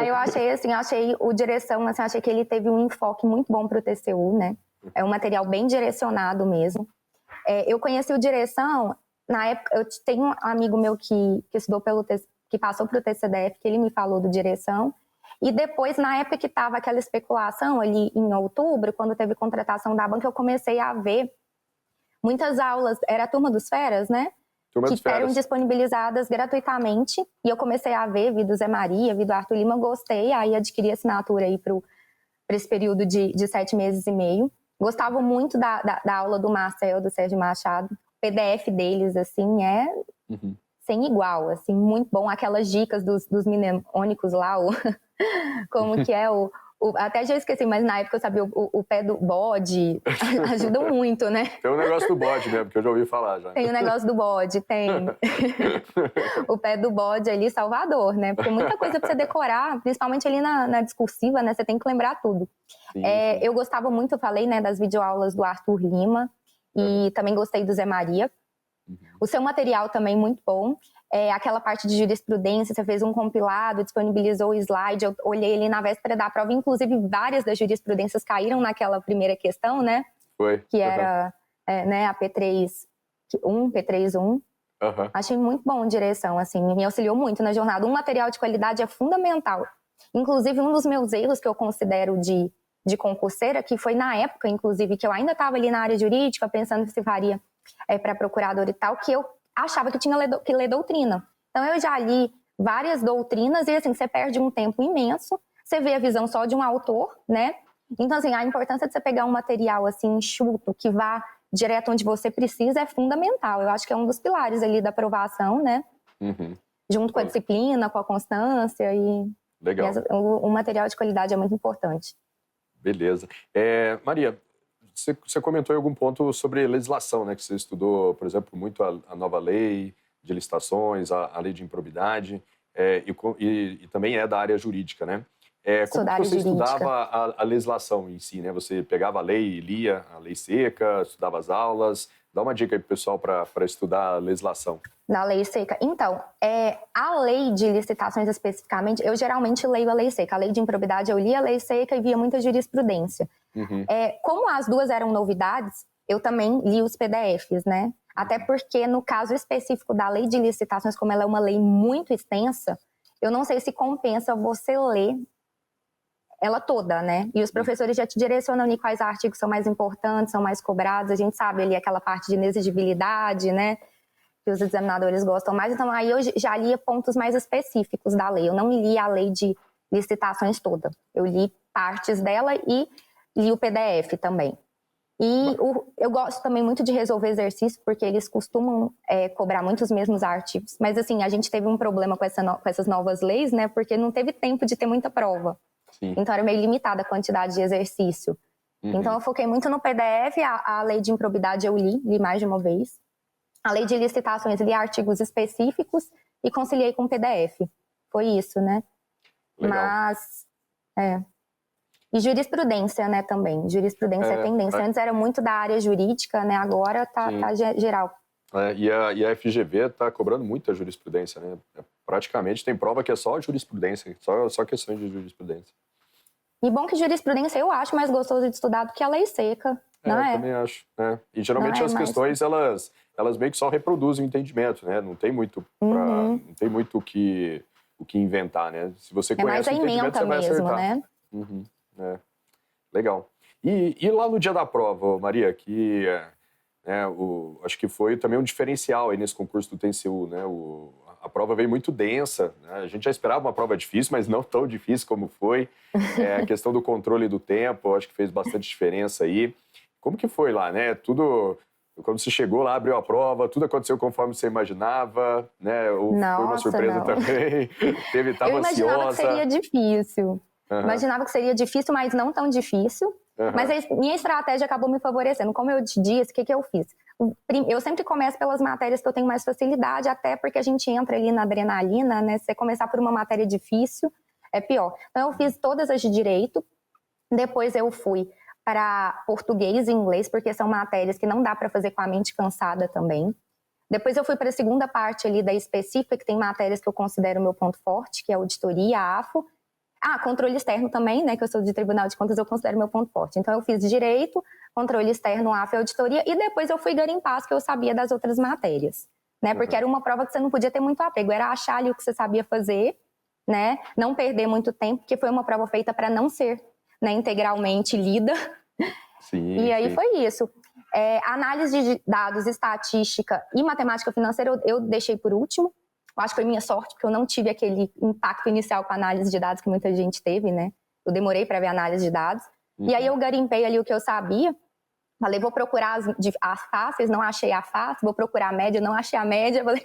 Eu achei o Direção, assim, achei que ele teve um enfoque muito bom para o TCU, né? É um material bem direcionado mesmo. Eu conheci o Direção, na época, eu tenho um amigo meu que estudou que passou para o TCDF, que ele me falou do Direção. E depois, na época que estava aquela especulação ali em outubro, quando teve contratação da banca, eu comecei a ver muitas aulas, era a Turma dos Feras, né? Que eram disponibilizadas gratuitamente. E eu comecei a ver, vi do Zé Maria, vi do Arthur Lima, gostei, aí adquiri assinatura aí para esse período de 7 meses e meio. Gostava muito da aula do Marcel, do Sérgio Machado. O PDF deles, assim, sem igual, assim, muito bom. Aquelas dicas dos mnemônicos lá, como que é até já esqueci, mas na época eu sabia o pé do bode, ajuda muito, né? Tem um negócio do bode mesmo, que eu já ouvi falar já. Tem o negócio do bode, tem. O pé do bode ali, Salvador, né? Porque muita coisa pra você decorar, principalmente ali na discursiva, né? Você tem que lembrar tudo. Sim. Eu gostava muito, eu falei, né, das videoaulas do Arthur Lima, e também gostei do Zé Maria. O seu material também muito bom. Aquela parte de jurisprudência, você fez um compilado, disponibilizou o slide, eu olhei ele na véspera da prova, inclusive várias das jurisprudências caíram naquela primeira questão, né? Foi. Que era né, a P3.1, P3.1. Achei muito bom a direção, assim, me auxiliou muito na jornada. Um material de qualidade é fundamental. Inclusive, um dos meus erros que eu considero de concurseira, que foi na época, inclusive, que eu ainda estava ali na área jurídica, pensando se faria para procurador e tal, que eu achava que tinha que ler doutrina. Então, eu já li várias doutrinas e, assim, você perde um tempo imenso, você vê a visão só de um autor, né? Então, assim, a importância de você pegar um material, assim, enxuto, que vá direto onde você precisa, é fundamental. Eu acho que é um dos pilares ali da aprovação, né? Junto com a disciplina, com a constância e... Legal. O material de qualidade é muito importante. Beleza. Maria, você comentou em algum ponto sobre legislação, né? Que você estudou, por exemplo, muito a nova lei de licitações, a lei de improbidade, e também é da área jurídica, né? Como que você estudava a legislação em si, né? Você pegava a lei e lia a lei seca, estudava as aulas. Dá uma dica aí pro pessoal para estudar a legislação. Na lei seca. Então, a lei de licitações especificamente, eu geralmente leio a lei seca. A lei de improbidade eu lia a lei seca e via muita jurisprudência. Como as duas eram novidades, eu também li os PDFs, né? Até porque no caso específico da lei de licitações, como ela é uma lei muito extensa, eu não sei se compensa você ler ela toda, né? E os professores já te direcionam ali quais artigos são mais importantes, são mais cobrados. A gente sabe ali aquela parte de inexigibilidade, né? Que os examinadores gostam mais. Então, aí eu já lia pontos mais específicos da lei. Eu não li a lei de licitações toda. Eu li partes dela e li o PDF também. E eu gosto também muito de resolver exercício, porque eles costumam cobrar muito os mesmos artigos. Mas, assim, a gente teve um problema com essas novas leis, né? Porque não teve tempo de ter muita prova. Sim. Então, era meio limitada a quantidade de exercício. Então, eu foquei muito no PDF. A lei de improbidade eu li mais de uma vez. a lei de licitações, li artigos específicos e conciliei com PDF. Foi isso, né? Legal. Mas, E jurisprudência, né, também. Jurisprudência é tendência. Antes era muito da área jurídica, né? Agora tá geral. E a FGV está cobrando muito a jurisprudência, né? Praticamente tem prova que é só jurisprudência, só questões de jurisprudência. E bom que jurisprudência eu acho mais gostoso de estudar do que a lei seca, não é? Eu também acho. Né? E geralmente as questões, elas meio que só reproduzem o entendimento, né? Não tem muito, não tem muito o que inventar, né? Se você conhece o entendimento, você vai acertar. Né? Legal. E lá no dia da prova, Maria, que acho que foi também um diferencial aí nesse concurso do TCU, né? A prova veio muito densa, né? A gente já esperava uma prova difícil, mas não tão difícil como foi. A questão do controle do tempo, acho que fez bastante diferença aí. Como que foi lá, né? Tudo, quando você chegou lá, abriu a prova, tudo aconteceu conforme você imaginava, né? Ou foi uma surpresa também? Estava ansiosa? Eu imaginava que seria difícil. Imaginava que seria difícil, mas não tão difícil. Mas a minha estratégia acabou me favorecendo. Como eu te disse, o que eu fiz? Eu sempre começo pelas matérias que eu tenho mais facilidade, até porque a gente entra ali na adrenalina, né? Se você começar por uma matéria difícil, é pior. Então, eu fiz todas as de direito. Depois eu fui para português e inglês, porque são matérias que não dá para fazer com a mente cansada também. Depois eu fui para a segunda parte ali da específica, que tem matérias que eu considero meu ponto forte, que é auditoria, AFO. Controle externo também, né, que eu sou de Tribunal de Contas, eu considero meu ponto forte. Então eu fiz direito, controle externo, AFO e auditoria, e depois eu fui garimpar as que eu sabia das outras matérias, né, porque era uma prova que você não podia ter muito apego, era achar ali o que você sabia fazer, né, não perder muito tempo, porque foi uma prova feita para não ser, né, integralmente lida. Sim, e aí foi isso. Análise de dados, estatística e matemática financeira eu deixei por último. Eu acho que foi minha sorte, porque eu não tive aquele impacto inicial com a análise de dados que muita gente teve, né? Eu demorei para ver a análise de dados. E aí eu garimpei ali o que eu sabia. Falei, vou procurar as fáceis, não achei a fácil. Vou procurar a média, não achei a média. Falei,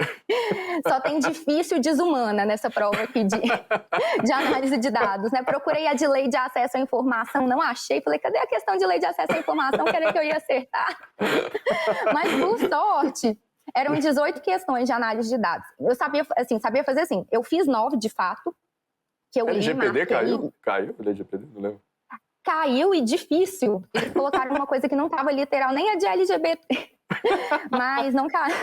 só tem difícil e desumana nessa prova aqui de análise de dados, né? Procurei a de lei de acesso à informação, não achei. Falei, cadê a questão de lei de acesso à informação? Queria que eu ia acertar. Mas, por sorte, eram 18 questões de análise de dados. Eu sabia fazer assim. Eu fiz 9, de fato. Que eu LGPD caiu? Caiu o LGPD? Não lembro. Caiu e difícil. Eles colocaram uma coisa que não estava literal, nem a de LGBT. Mas não caiu.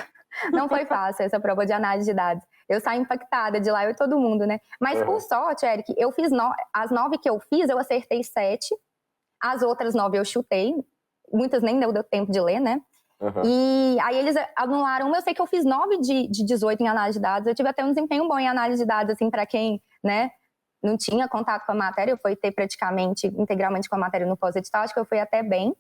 Não foi fácil essa prova de análise de dados. Eu saí impactada de lá, eu e todo mundo, né? Mas por sorte, Eric, eu fiz as 9 que eu fiz, eu acertei 7. As outras 9 eu chutei. Muitas nem deu tempo de ler, né? E aí eles anularam. Eu sei que eu fiz 9 de 18 em análise de dados. Eu tive até um desempenho bom em análise de dados, assim, para quem, né, não tinha contato com a matéria. Eu fui ter praticamente integralmente com a matéria no pós-edital. Acho que eu fui até bem.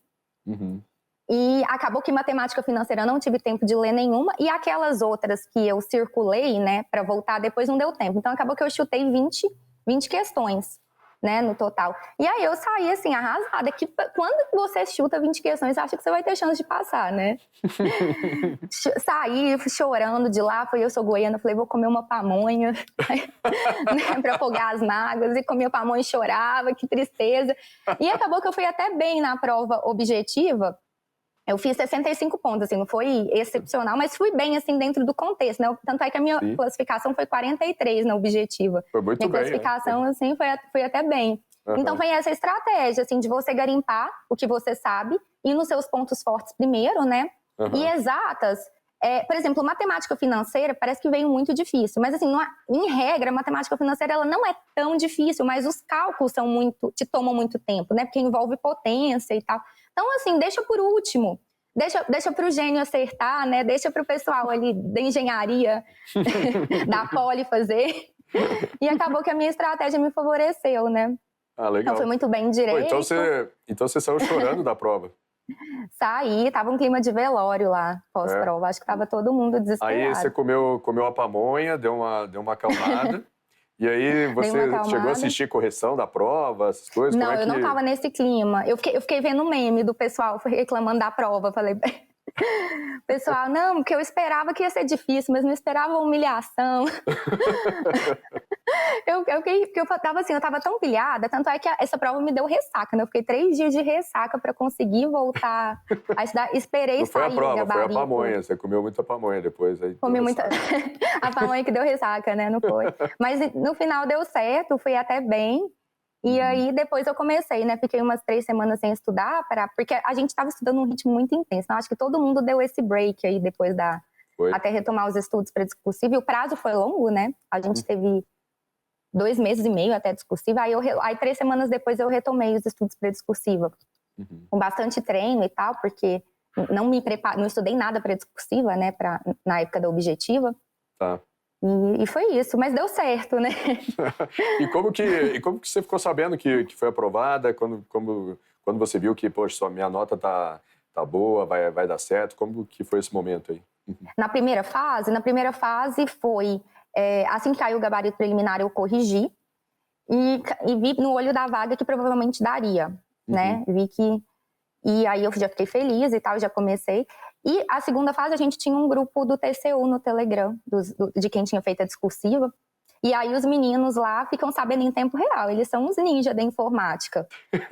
E acabou que matemática financeira eu não tive tempo de ler nenhuma. E aquelas outras que eu circulei, né, para voltar depois, não deu tempo. Então acabou que eu chutei 20 questões, né, no total. E aí eu saí, assim, arrasada. Que quando você chuta 20 questões, você acha que você vai ter chance de passar, né? Saí chorando de lá. Eu sou goiana, falei, vou comer uma pamonha, né, pra afogar as mágoas. E comia pamonha e chorava, que tristeza. E acabou que eu fui até bem na prova objetiva. Eu fiz 65 pontos, assim, não foi excepcional, mas fui bem, assim, dentro do contexto, né? Tanto é que a minha classificação foi 43 na objetiva. Foi muito bem, minha classificação, assim, foi até bem. Então, foi essa estratégia, assim, de você garimpar o que você sabe, ir nos seus pontos fortes primeiro, né? E exatas. Por exemplo, matemática financeira parece que veio muito difícil, mas, assim, em regra, a matemática financeira, ela não é tão difícil, mas os cálculos te tomam muito tempo, né? Porque envolve potência e tal. Então, assim, deixa por último. Deixa para o gênio acertar, né? Deixa para o pessoal ali da engenharia, da poli fazer. E acabou que a minha estratégia me favoreceu, né? Legal. Então, foi muito bem direito. Então você saiu chorando da prova. Saí, tava um clima de velório lá, pós-prova. Acho que tava todo mundo desesperado. Aí você comeu a pamonha, deu uma acalmada. E aí você chegou a assistir correção da prova, essas coisas? Não, eu não tava nesse clima. Eu fiquei vendo meme do pessoal reclamando da prova. Falei, pessoal, não, porque eu esperava que ia ser difícil, mas não esperava humilhação. Eu tava tão pilhada, tanto é que essa prova me deu ressaca, né? Eu fiquei 3 dias de ressaca para conseguir voltar a estudar. Esperei Não foi a sair o prova, foi a gabarito. pamonha. Você comeu muita pamonha depois. Aí Comi muita. A pamonha que deu ressaca, né? Não foi. Mas no final deu certo, fui até bem. E aí depois eu comecei, né? Fiquei umas 3 semanas sem estudar, porque a gente estava estudando num ritmo muito intenso. Então, acho que todo mundo deu esse break aí depois até retomar os estudos para discursivo. E o prazo foi longo, né? A gente teve 2 meses e meio até discursiva. Aí 3 semanas depois eu retomei os estudos para discursiva. Com bastante treino e tal, porque não estudei nada para discursiva, né? Na época da objetiva. Tá. E foi isso, mas deu certo, né? E como que você ficou sabendo que foi aprovada? Quando você viu que, poxa, minha nota tá boa, vai dar certo? Como que foi esse momento aí? Na primeira fase foi, assim que caiu o gabarito preliminar, eu corrigi e vi no olho da vaga que provavelmente daria, né? Vi que... E aí eu já fiquei feliz e tal, já comecei. E a segunda fase, a gente tinha um grupo do TCU no Telegram, de quem tinha feito a discursiva. E aí os meninos lá ficam sabendo em tempo real. Eles são uns ninjas da informática.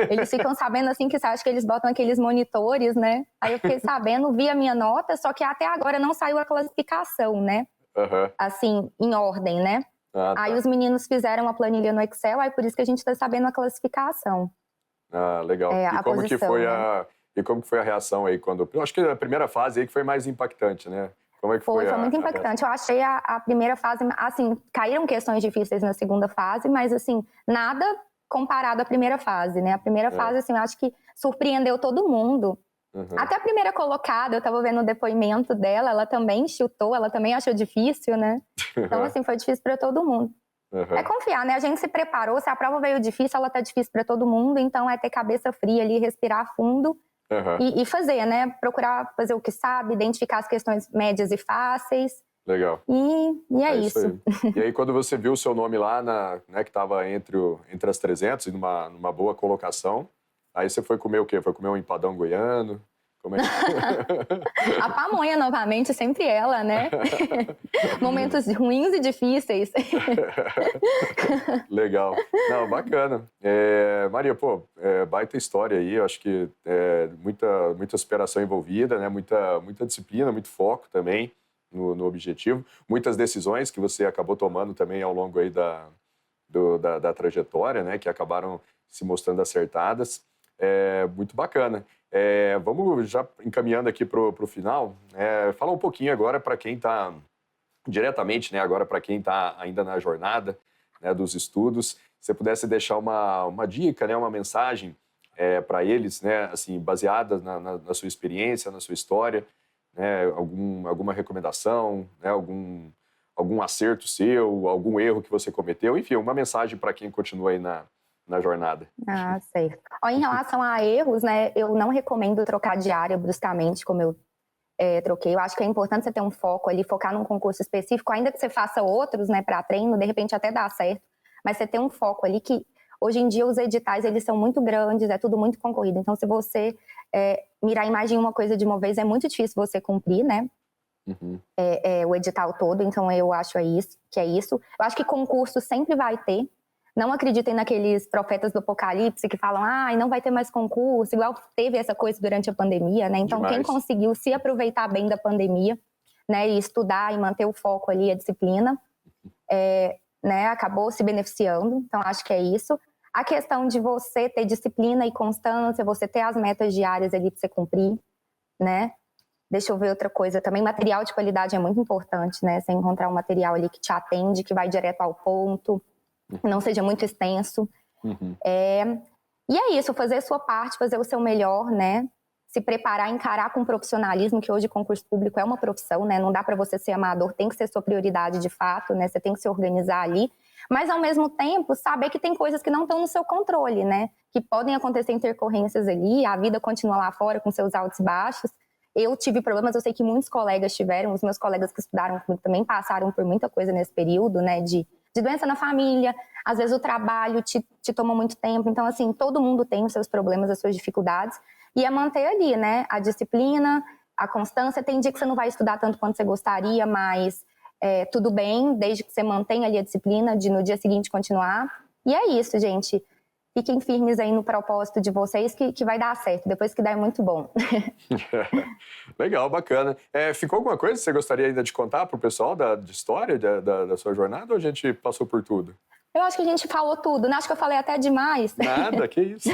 Eles ficam sabendo assim que você acha que eles botam aqueles monitores, né? Aí eu fiquei sabendo, vi a minha nota, só que até agora não saiu a classificação, né? Assim, em ordem, né? Tá. Aí os meninos fizeram a planilha no Excel, aí por isso que a gente está sabendo a classificação. Ah, legal. E como que foi como que foi a reação aí quando... Eu acho que a primeira fase aí que foi mais impactante, né? Como é que foi? Foi muito impactante. Eu achei a primeira fase, assim, caíram questões difíceis na segunda fase, mas, assim, nada comparado à primeira fase, né? A primeira fase, assim, eu acho que surpreendeu todo mundo. Até a primeira colocada, eu tava vendo o depoimento dela, ela também chutou, ela também achou difícil, né? Então, assim, foi difícil para todo mundo. É confiar, né? A gente se preparou, se a prova veio difícil, ela tá difícil para todo mundo, então é ter cabeça fria ali, respirar fundo. E fazer, né? Procurar fazer o que sabe, identificar as questões médias e fáceis. Legal. E é isso. Aí. E aí, quando você viu o seu nome lá, né, que estava entre as 300 e numa boa colocação, aí você foi comer o quê? Foi comer um empadão goiano? Como é que... A pamonha, novamente, sempre ela, né? Momentos ruins e difíceis. Legal. Não, bacana. Maria, pô, baita história aí. Eu acho que muita superação envolvida, né? Muita disciplina, muito foco também no objetivo. Muitas decisões que você acabou tomando também ao longo aí da trajetória, né? Que acabaram se mostrando acertadas. Muito bacana. Vamos já encaminhando aqui para o final. Falar um pouquinho agora para quem está diretamente, né? Agora para quem está ainda na jornada, né, dos estudos, se você pudesse deixar uma dica, né, uma mensagem para eles, né, assim, baseada na sua experiência, na sua história, né, alguma recomendação, né, algum acerto seu, algum erro que você cometeu, enfim, uma mensagem para quem continua aí na jornada. Ah, certo. Em relação a erros, né, eu não recomendo trocar de área bruscamente, como eu troquei. Eu acho que é importante você ter um foco ali, focar num concurso específico, ainda que você faça outros, né, para treino, de repente até dá certo, mas você ter um foco ali que, hoje em dia, os editais, eles são muito grandes, é tudo muito concorrido. Então, se você mirar em mais de uma coisa de uma vez, é muito difícil você cumprir, né? O edital todo, então eu acho que é isso. Eu acho que concurso sempre vai ter. Não acreditem naqueles profetas do apocalipse que falam, não vai ter mais concurso, igual teve essa coisa durante a pandemia, né? Então, quem conseguiu se aproveitar bem da pandemia, né, e estudar e manter o foco ali, a disciplina, né, acabou se beneficiando. Então, acho que é isso. A questão de você ter disciplina e constância, você ter as metas diárias ali para você cumprir, né? Deixa eu ver outra coisa também. Material de qualidade é muito importante, né? Você encontrar um material ali que te atende, que vai direto ao ponto, não seja muito extenso. E é isso, fazer a sua parte, fazer o seu melhor, né? Se preparar, encarar com profissionalismo, que hoje concurso público é uma profissão, né? Não dá para você ser amador, tem que ser sua prioridade de fato, né? Você tem que se organizar ali. Mas, ao mesmo tempo, saber que tem coisas que não estão no seu controle, né? Que podem acontecer intercorrências ali, a vida continua lá fora com seus altos e baixos. Eu tive problemas, eu sei que muitos colegas tiveram, os meus colegas que estudaram comigo também passaram por muita coisa nesse período, né? De doença na família, às vezes o trabalho te toma muito tempo. Então, assim, todo mundo tem os seus problemas, as suas dificuldades. E é manter ali, né? A disciplina, a constância. Tem dia que você não vai estudar tanto quanto você gostaria, mas tudo bem, desde que você mantenha ali a disciplina de no dia seguinte continuar. E é isso, gente. Fiquem firmes aí no propósito de vocês que vai dar certo. Depois que dá é muito bom. Legal, bacana. Ficou alguma coisa que você gostaria ainda de contar para o pessoal de história da sua jornada ou a gente passou por tudo? Eu acho que a gente falou tudo, né? Acho que eu falei até demais. Nada, que isso.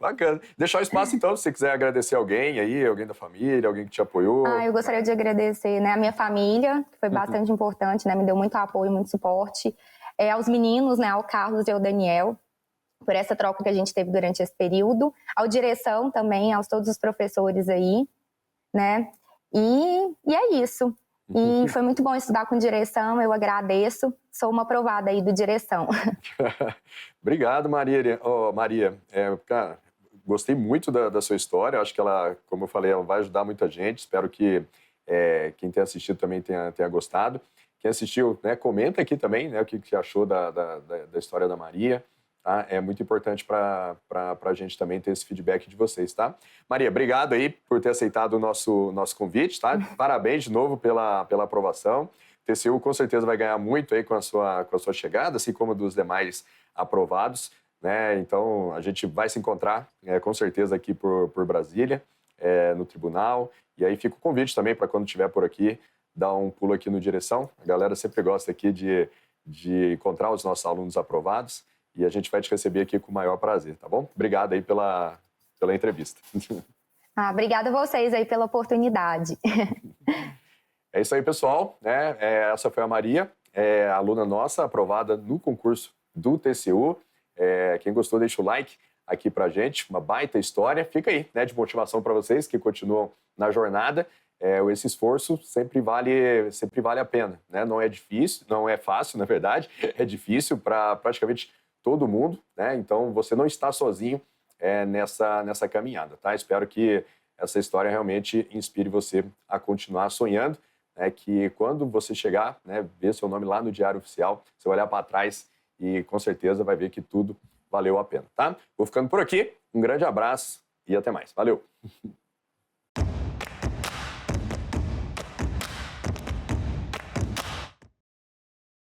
Bacana. Deixar o espaço, então, se você quiser agradecer alguém aí, alguém da família, alguém que te apoiou. Eu gostaria de agradecer, né, a minha família, que foi bastante importante, né? Me deu muito apoio, muito suporte. Aos meninos, né, ao Carlos e ao Daniel, por essa troca que a gente teve durante esse período, ao direção também, aos todos os professores aí, né? E é isso. E foi muito bom estudar com direção, eu agradeço. Sou uma aprovada aí do direção. Obrigado, Maria. Maria, cara, gostei muito da sua história. Acho que ela, como eu falei, ela vai ajudar muita gente. Espero que quem tem assistido também tenha gostado. Quem assistiu, né, comenta aqui também, né, o que achou da história da Maria. Tá? É muito importante para a gente também ter esse feedback de vocês, tá? Maria, obrigado aí por ter aceitado o nosso convite, tá? Parabéns de novo pela aprovação. O TCU com certeza vai ganhar muito aí com a sua chegada, assim como dos demais aprovados, né? Então, a gente vai se encontrar com certeza aqui por Brasília, no tribunal. E aí fica o convite também para quando estiver por aqui, dar um pulo aqui no Direção. A galera sempre gosta aqui de encontrar os nossos alunos aprovados e a gente vai te receber aqui com o maior prazer, tá bom? Obrigado aí pela entrevista. Obrigada a vocês aí pela oportunidade. É isso aí, pessoal. Né? Essa foi a Maria, aluna nossa, aprovada no concurso do TCU. Quem gostou, deixa o like aqui pra gente. Uma baita história. Fica aí, né, de motivação para vocês que continuam na jornada. Esse esforço sempre vale a pena, né? Não é difícil, não é fácil, na verdade. É difícil para praticamente todo mundo, né? Então, você não está sozinho nessa caminhada, tá? Espero que essa história realmente inspire você a continuar sonhando, né? Que quando você chegar, né, ver seu nome lá no Diário Oficial, você vai olhar para trás e com certeza vai ver que tudo valeu a pena, tá? Vou ficando por aqui. Um grande abraço e até mais. Valeu!